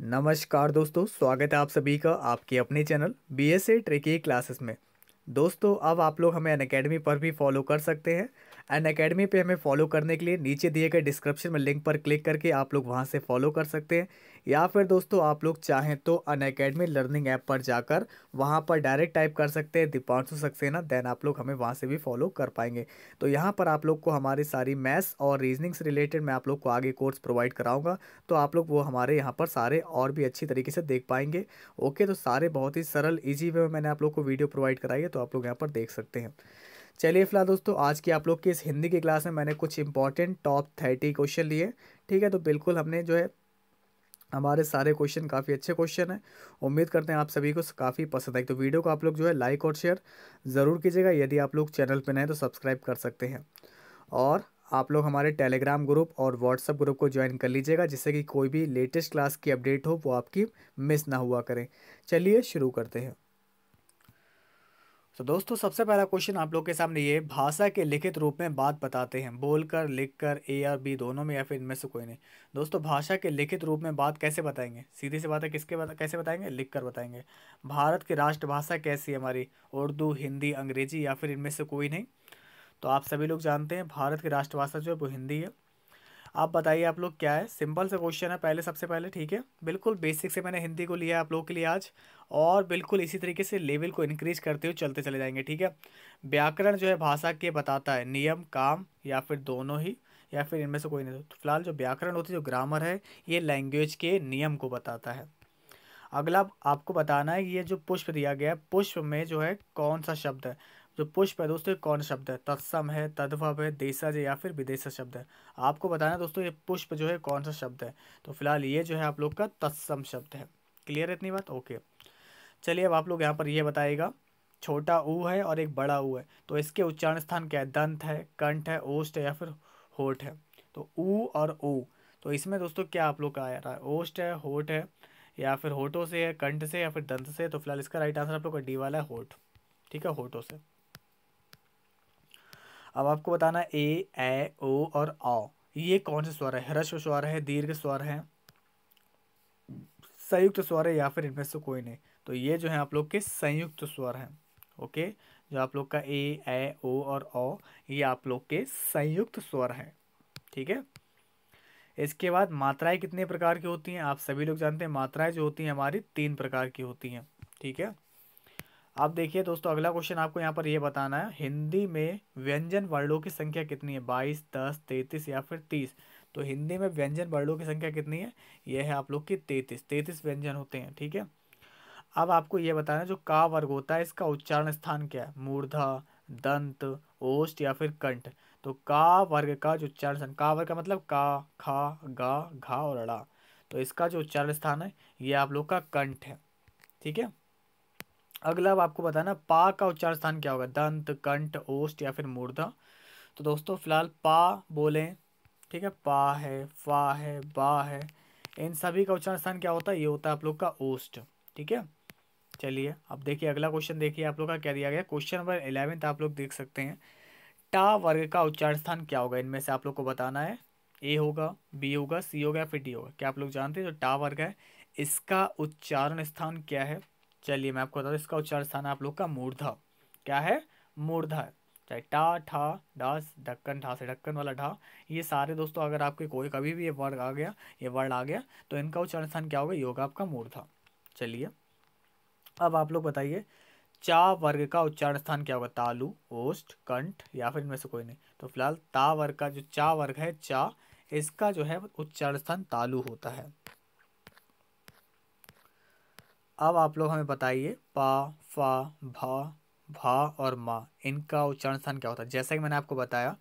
नमस्कार दोस्तों, स्वागत है आप सभी का आपके अपने चैनल BSA ट्रिकी क्लासेस में। दोस्तों, अब आप लोग हमें अनअकैडमी पर भी फॉलो कर सकते हैं। अनअकैडमी पे हमें फॉलो करने के लिए नीचे दिए गए डिस्क्रिप्शन में लिंक पर क्लिक करके आप लोग वहां से फॉलो कर सकते हैं, या फिर दोस्तों आप लोग चाहें तो अनअकैडमी लर्निंग ऐप पर जाकर वहां पर डायरेक्ट टाइप कर सकते हैं दीपांशु सक्सेना, देन आप लोग हमें वहां से भी फॉलो कर पाएंगे। तो यहाँ पर आप लोग को हमारी सारी मैथ्स और रीजनिंग से रिलेटेड मैं आप लोग को आगे कोर्स प्रोवाइड कराऊंगा, तो आप लोग वो हमारे यहाँ पर सारे और भी अच्छी तरीके से देख पाएंगे। ओके, तो सारे बहुत ही सरल इजी वे में मैंने आप लोग को वीडियो प्रोवाइड कराई है, तो आप लोग यहाँ पर देख सकते हैं। चलिए फिलहाल दोस्तों, आज की आप लोग की इस हिंदी की क्लास में मैंने कुछ इंपॉर्टेंट टॉप 30 क्वेश्चन लिए। ठीक है, तो बिल्कुल हमने जो है हमारे सारे क्वेश्चन काफ़ी अच्छे क्वेश्चन हैं। उम्मीद करते हैं आप सभी को काफ़ी पसंद आए। तो वीडियो को आप लोग जो है लाइक और शेयर ज़रूर कीजिएगा। यदि आप लोग चैनल पर नए हैं तो सब्सक्राइब कर सकते हैं, और आप लोग हमारे टेलीग्राम ग्रुप और व्हाट्सएप ग्रुप को ज्वाइन कर लीजिएगा, जिससे कि कोई भी लेटेस्ट क्लास की अपडेट हो वो आपकी मिस ना हुआ करें। चलिए शुरू करते हैं। तो दोस्तों, सबसे पहला क्वेश्चन आप लोग के सामने ये भाषा के लिखित रूप में बात बताते हैं, बोलकर, लिखकर, ए और बी दोनों में, या फिर इनमें से कोई नहीं। दोस्तों, भाषा के लिखित रूप में बात कैसे बताएंगे? सीधी सी बात है, कैसे बताएंगे? लिख कर बताएंगे। भारत की राष्ट्रभाषा कैसी है हमारी? उर्दू, हिंदी, अंग्रेजी, या फिर इनमें से कोई नहीं? तो आप सभी लोग जानते हैं भारत की राष्ट्रभाषा जो है वो हिंदी है। आप बताइए आप लोग क्या है? सिंपल सा क्वेश्चन है पहले, सबसे पहले, ठीक है। बिल्कुल बेसिक से मैंने हिंदी को लिया है आप लोगों के लिए आज, और बिल्कुल इसी तरीके से लेवल को इंक्रीज करते हुए चलते चले जाएंगे, ठीक है। व्याकरण जो है भाषा के बताता है नियम, काम, या फिर दोनों ही, या फिर इनमें से कोई नहीं। तो फिलहाल जो व्याकरण होती है, जो ग्रामर है, ये लैंग्वेज के नियम को बताता है। अगला आपको बताना है कि ये जो पुष्प दिया गया है, पुष्प में जो है कौन सा शब्द है? जो पुष्प है दोस्तों, ये कौन सा शब्द है? तत्सम है, तद्भव है, देशज है, या फिर विदेशज शब्द है? आपको बताना है दोस्तों, ये पुष्प जो है कौन सा शब्द है। तो फिलहाल ये जो है आप लोग का तत्सम शब्द है। क्लियर है इतनी बात? ओके। चलिए, अब आप लोग यहाँ पर ये बताइएगा, छोटा ऊ है और एक बड़ा ऊ है, तो इसके उच्चारण स्थान क्या है? दंत है, कंठ है, ओष्ठ है, या फिर होठ है? तो ऊ और ऊ, तो इसमें दोस्तों क्या आप लोग का आ रहा है? ओष्ठ है, होठ है, या फिर होठों से है, कंठ से, या फिर दंत से? तो फिलहाल इसका राइट आंसर आप लोग का डी वाला है, होठ। ठीक है, होठों से। अब आपको बताना है ए, ओ और औ, ये कौन से स्वर है? ह्रस्व स्वर है, दीर्घ स्वर है, संयुक्त स्वर है, या फिर इनमें से कोई नहीं? तो ये जो है आप लोग के संयुक्त स्वर हैं। ओके, जो आप लोग का ए, ओ और औ, ये आप लोग के संयुक्त स्वर हैं। ठीक है। इसके बाद मात्राएं कितने प्रकार की होती हैं? आप सभी लोग जानते हैं मात्राएं जो होती हैं हमारी 3 प्रकार की होती हैं। ठीक है। अब देखिए दोस्तों, अगला क्वेश्चन आपको यहाँ पर ये बताना है, हिंदी में व्यंजन वर्णों की संख्या कितनी है? 22, 10, 33, या फिर 30? तो हिंदी में व्यंजन वर्णों की संख्या कितनी है? ये है आप लोग की 33 व्यंजन होते हैं। ठीक है। अब आपको ये बताना है, जो का वर्ग होता है इसका उच्चारण स्थान क्या है? मूर्धा, दंत, ओष्ठ, या फिर कंठ? तो का वर्ग का जो उच्चारण स्थान, का वर्ग का मतलब का, खा, गा, घा और ड़ा, तो इसका जो उच्चारण स्थान है ये आप लोग का कंठ है। ठीक है। अगला अब आपको बताना, पा का उच्चारण स्थान क्या होगा? दंत, कंठ, ओष्ठ, या फिर मूर्धा? तो दोस्तों फिलहाल पा बोलें, ठीक है, पा है, फा है, बा है, इन सभी का उच्चारण स्थान क्या होता है? ये होता है आप लोग का ओष्ठ। ठीक है। चलिए, अब देखिए अगला क्वेश्चन, देखिए आप लोग का क्या दिया गया। क्वेश्चन नंबर 11 आप लोग देख सकते हैं, टा वर्ग का उच्चारण स्थान क्या होगा? इनमें से आप लोग को बताना है, ए होगा, बी होगा, सी होगा, या फिर डी होगा? क्या आप लोग जानते हैं जो टा वर्ग है इसका उच्चारण स्थान क्या है? चलिए मैं आपको बता दूं, इसका उच्चारण स्थान है आप लोग का मूर्धा। क्या है? मूर्धा है। चाहे टा, ठा, डास, ढक्कन, ठा से ढक्कन वाला ढा, ये सारे दोस्तों अगर आपके कोई कभी भी ये वर्ड आ गया, ये वर्ड आ गया, तो इनका उच्चारण स्थान क्या होगा? ये होगा आपका मूर्धा। चलिए, अब आप लोग बताइए, चा वर्ग का उच्चारण स्थान क्या होगा? तालु, ओष्ठ, कंठ, या फिर इनमें से कोई नहीं? तो फिलहाल ता वर्ग का जो चा वर्ग है, चा, इसका जो है उच्चारण स्थान तालु होता है। अब आप लोग हमें बताइए, पा, फा, भा, भा और मा, इनका उच्चारण स्थान क्या होता है? जैसा कि मैंने आपको बताया,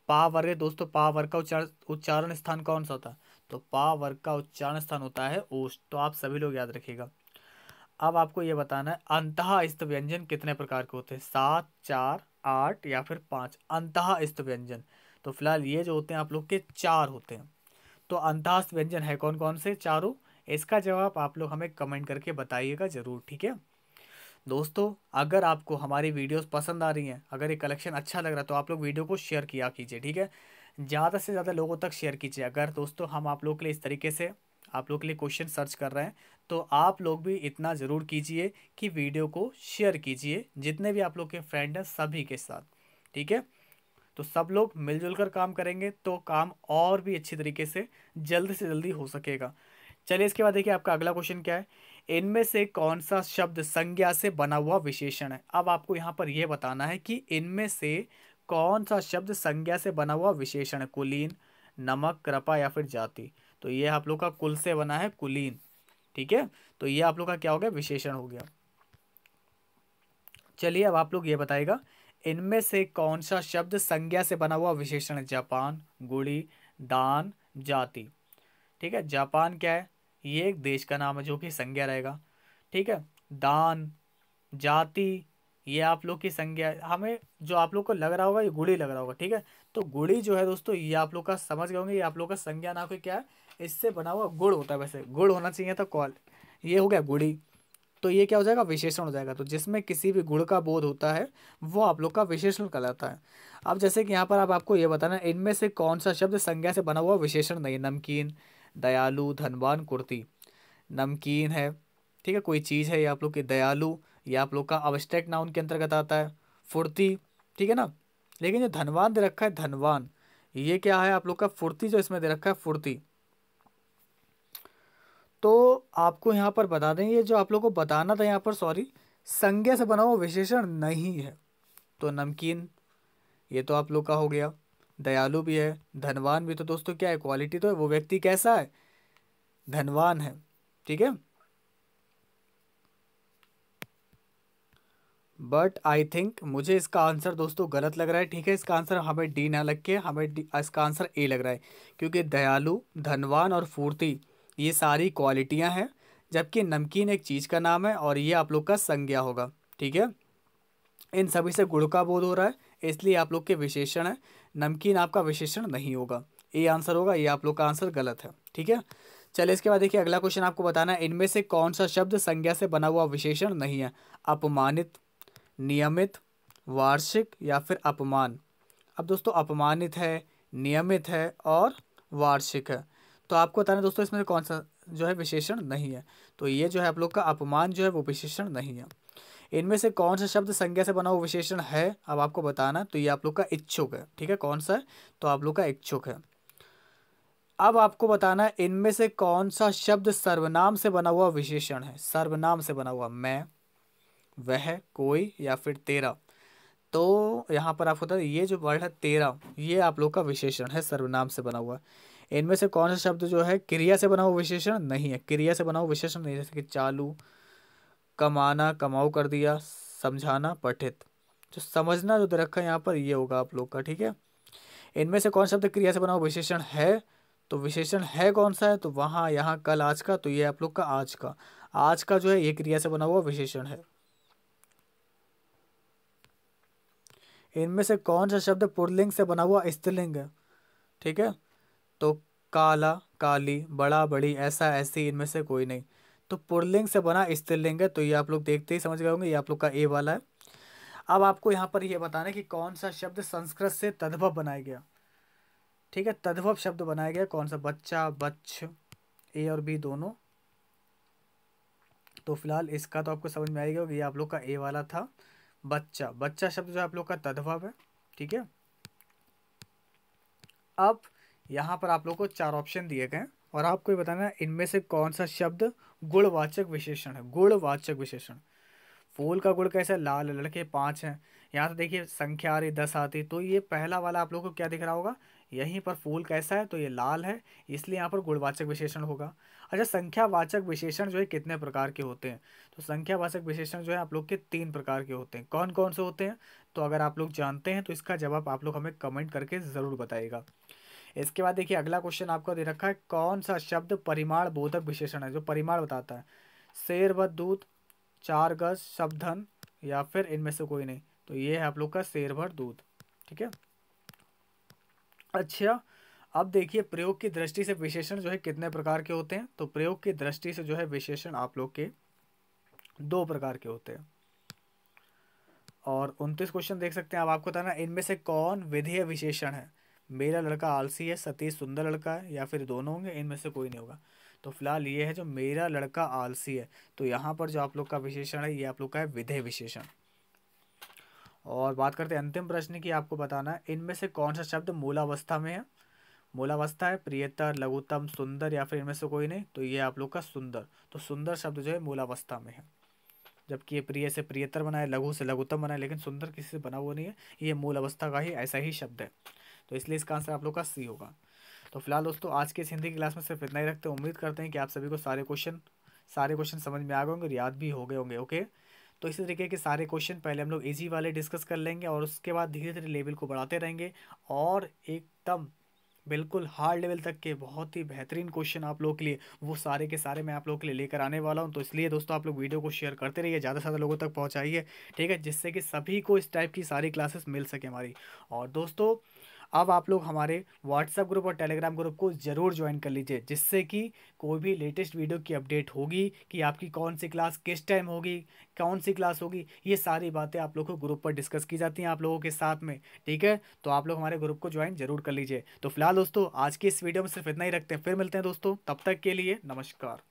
पा वर्ग है दोस्तों, पा वर्ग का उच्चारण स्थान कौन सा होता है? तो पा वर्ग का उच्चारण स्थान होता है ओष्ठ। तो आप सभी लोग याद रखिएगा। अब आपको ये बताना है, अंतःस्थ व्यंजन कितने प्रकार के होते हैं? 7, 4, 8, या फिर 5? अंतःस्थ व्यंजन, तो फिलहाल ये जो होते हैं आप लोग के 4 होते हैं। तो अंतःस्थ व्यंजन है कौन कौन से चारों? इसका जवाब आप लोग हमें कमेंट करके बताइएगा जरूर। ठीक है दोस्तों, अगर आपको हमारी वीडियोस पसंद आ रही हैं, अगर ये कलेक्शन अच्छा लग रहा है, तो आप लोग वीडियो को शेयर किया कीजिए। ठीक है, ज़्यादा से ज़्यादा लोगों तक शेयर कीजिए। अगर दोस्तों हम आप लोग के लिए इस तरीके से आप लोग के लिए क्वेश्चन सर्च कर रहे हैं, तो आप लोग भी इतना ज़रूर कीजिए कि वीडियो को शेयर कीजिए जितने भी आप लोग के फ्रेंड हैं सभी के साथ, ठीक है। तो सब लोग मिलजुल कर काम करेंगे तो काम और भी अच्छी तरीके से जल्दी हो सकेगा। चलिए इसके बाद देखिए आपका अगला क्वेश्चन क्या है। इनमें से कौन सा शब्द संज्ञा से बना हुआ विशेषण है। अब आपको यहाँ पर यह बताना है कि इनमें से कौन सा शब्द संज्ञा से बना हुआ विशेषण है। कुलीन, नमक, कृपा या फिर जाति। तो ये आप लोग का कुल से बना है कुलीन, ठीक है। तो ये आप लोग का क्या हो गया, विशेषण हो गया। चलिए अब आप लोग ये बताएगा इनमें से कौन सा शब्द संज्ञा से बना हुआ विशेषण है। जापान, गुड़ी, दान, जाति। ठीक है, जापान क्या है, ये एक देश का नाम है जो कि संज्ञा रहेगा, ठीक है। दान, जाति, ये आप लोग की संज्ञा है। हमें जो आप लोग को लग रहा होगा ये गुड़ी लग रहा होगा, ठीक है। तो गुड़ी जो है दोस्तों ये आप लोग का समझ गए होंगे, ये आप लोग का संज्ञा नाम क्या है, इससे बना हुआ गुड़ होता है। वैसे गुड़ होना चाहिए था कॉल, ये हो गया गुड़ी। तो ये क्या हो जाएगा, विशेषण हो जाएगा। तो जिसमें किसी भी गुण का बोध होता है वो आप लोग का विशेषण कहलाता है। अब जैसे कि यहाँ पर अब आपको ये बताना है इनमें से कौन सा शब्द संज्ञा से बना हुआ विशेषण नहीं है। नमकीन, दयालु, धनवान, कुर्ती। नमकीन है, ठीक है, कोई चीज़ है, ये आप लोग की दयालु, ये आप लोग का अब्स्ट्रैक्ट नाउन के अंतर्गत आता है। फुर्ती, ठीक है ना। लेकिन जो धनवान दे रखा है, धनवान, ये क्या है आप लोग का, फुर्ती जो इसमें दे रखा है, फुर्ती। तो आपको यहाँ पर बता दें, ये जो आप लोग को बताना था यहाँ पर, सॉरी, संज्ञा से बना हुआ विशेषण नहीं है। तो नमकीन ये तो आप लोग का हो गया। दयालु भी है, धनवान भी, तो दोस्तों क्या है, क्वालिटी तो है, वो व्यक्ति कैसा है, धनवान है, ठीक है। बट आई थिंक मुझे इसका आंसर दोस्तों गलत लग रहा है, ठीक है। इसका आंसर हमें डी ना लग के इसका आंसर ए लग रहा है, क्योंकि दयालु, धनवान और फूर्ति ये सारी क्वालिटियां हैं, जबकि नमकीन एक चीज़ का नाम है और ये आप लोग का संज्ञा होगा, ठीक है। इन सभी से गुण का बोध हो रहा है, इसलिए आप लोग के विशेषण है। नमकीन आपका विशेषण नहीं होगा, ये आंसर होगा, ये आप लोग का आंसर गलत है, ठीक है। चलिए इसके बाद देखिए अगला क्वेश्चन आपको बताना है इनमें से कौन सा शब्द संज्ञा से बना हुआ विशेषण नहीं है। अपमानित, नियमित, वार्षिक या फिर अपमान। अब दोस्तों अपमानित है, नियमित है और वार्षिक है। तो आपको बताना है दोस्तों इसमें से कौन सा जो है विशेषण नहीं है। तो ये जो है आप लोग का अपमान जो है वो विशेषण नहीं है। इनमें से कौन सा शब्द संज्ञा से बना हुआ विशेषण है, अब आपको बताना। तो ये आप लोग का इच्छुक है, ठीक है। कौन सा है, तो आप लोग का इच्छुक है। अब आपको बताना है इनमें से कौन सा शब्द सर्वनाम से बना हुआ विशेषण है। सर्वनाम से बना हुआ, मैं, वह, कोई या फिर तेरा। तो यहाँ पर आपको बता दें ये जो वर्ड है तेरा, ये आप लोग का विशेषण है, सर्वनाम से बना हुआ। इनमें से कौन सा शब्द जो है क्रिया से बना हुआ विशेषण नहीं है। क्रिया से बना हुआ विशेषण नहीं, जैसे कि चालू, कमाना, कमाऊ कर दिया, समझाना, पठित। जो समझना जो दे रखा है यहाँ पर ये होगा आप लोग का, ठीक है। इनमें से कौन शब्द क्रिया से बना हुआ विशेषण है, तो विशेषण है कौन सा है, तो वहाँ, यहाँ, कल, आज का। तो ये आप लोग का आज का, आज का जो है ये क्रिया से बना हुआ विशेषण है। इनमें से कौन सा शब्द पुल्लिंग से बना हुआ स्त्रीलिंग है, ठीक है। तो काला, काली, बड़ा, बड़ी, ऐसा, ऐसी, इनमें से कोई नहीं। तो पुल्लिंग से बना स्त्रीलिंग है, तो ये आप लोग देखते ही समझ गए होंगे, ये आप लोग का ए वाला है। अब आपको यहाँ पर ये बताना है कि कौन सा शब्द संस्कृत से तद्भव बनाया गया, ठीक है। तद्भव शब्द बनाया गया कौन सा, बच्चा, बच्च, ए और बी दोनों। तो फिलहाल इसका तो आपको समझ में आएगा कि ये आप लोग का ए वाला था, बच्चा। बच्चा शब्द जो आप लोग का तद्भव है, ठीक है। अब यहाँ पर आप लोग को चार ऑप्शन दिए गए हैं और आपको ये बताना है इनमें से कौन सा शब्द गुणवाचक विशेषण है। गुणवाचक विशेषण, फूल का गुण कैसा है, लाल, लड़के 5 हैं। यहाँ तो देखिए संख्या आ रही 10 आती, तो ये पहला वाला आप लोग को क्या दिख रहा होगा, यहीं पर फूल कैसा है, तो ये लाल है, इसलिए यहाँ पर गुणवाचक विशेषण होगा। अच्छा, संख्यावाचक विशेषण जो है कितने प्रकार के होते हैं, तो संख्यावाचक विशेषण जो है आप लोग के 3 प्रकार के होते हैं। कौन कौन से होते हैं, तो अगर आप लोग जानते हैं तो इसका जवाब आप लोग हमें कमेंट करके ज़रूर बताइएगा। इसके बाद देखिए अगला क्वेश्चन आपको दे रखा है कौन सा शब्द परिमाण बोधक विशेषण है, जो परिमाण बताता है। शेर व दूध, 4 गज, शब्दधन या फिर इनमें से कोई नहीं। तो ये है आप लोग का शेर भर दूध, ठीक है। अच्छा, अब देखिए प्रयोग की दृष्टि से विशेषण जो है कितने प्रकार के होते हैं, तो प्रयोग की दृष्टि से जो है विशेषण आप लोग के 2 प्रकार के होते हैं। और 29 क्वेश्चन देख सकते हैं। अब आपको बताना इनमें से कौन विधेय विशेषण है। मेरा लड़का आलसी है, सतीश सुंदर लड़का है, या फिर दोनों होंगे, इनमें से कोई नहीं होगा। तो फिलहाल ये है जो मेरा लड़का आलसी है, तो यहाँ पर जो आप लोग का विशेषण है ये आप लोग का है विधेय विशेषण। और बात करते हैं अंतिम प्रश्न की, आपको बताना है इनमें से कौन सा शब्द मूलावस्था में है। मूलावस्था है प्रियतर, लघुत्तम, सुंदर या फिर इनमें से कोई नहीं, तो ये आप लोग का सुंदर। तो सुंदर शब्द जो है मूलावस्था में है, जबकि ये प्रिय से प्रियतर बना है, लघु से लघुत्तम बना है, लेकिन सुंदर किसी से बना हुआ नहीं है, ये मूल अवस्था का ही ऐसा ही शब्द है। तो इसलिए इसका आंसर आप लोग का सी होगा। तो फिलहाल दोस्तों आज के इस हिंदी की क्लास में सिर्फ इतना ही रखते हैं। उम्मीद करते हैं कि आप सभी को सारे क्वेश्चन समझ में आ गए होंगे और याद भी हो गए होंगे। ओके, तो इसी तरीके के सारे क्वेश्चन पहले हम लोग इजी वाले डिस्कस कर लेंगे और उसके बाद धीरे धीरे लेवल को बढ़ाते रहेंगे और एकदम बिल्कुल हार्ड लेवल तक के बहुत ही बेहतरीन क्वेश्चन आप लोगों के लिए वो सारे के सारे मैं आप लोगों के लिए लेकर आने वाला हूं। तो इसलिए दोस्तों आप लोग वीडियो को शेयर करते रहिए, ज़्यादा से ज़्यादा लोगों तक पहुंचाइए, ठीक है, जिससे कि सभी को इस टाइप की सारी क्लासेस मिल सके हमारी। और दोस्तों अब आप लोग हमारे व्हाट्सएप ग्रुप और टेलीग्राम ग्रुप को ज़रूर ज्वाइन कर लीजिए, जिससे कि कोई भी लेटेस्ट वीडियो की अपडेट होगी कि आपकी कौन सी क्लास किस टाइम होगी, कौन सी क्लास होगी, ये सारी बातें आप लोग को ग्रुप पर डिस्कस की जाती हैं आप लोगों के साथ में, ठीक है। तो आप लोग हमारे ग्रुप को ज्वाइन जरूर कर लीजिए। तो फिलहाल दोस्तों आज की इस वीडियो में सिर्फ इतना ही रखते हैं, फिर मिलते हैं दोस्तों, तब तक के लिए नमस्कार।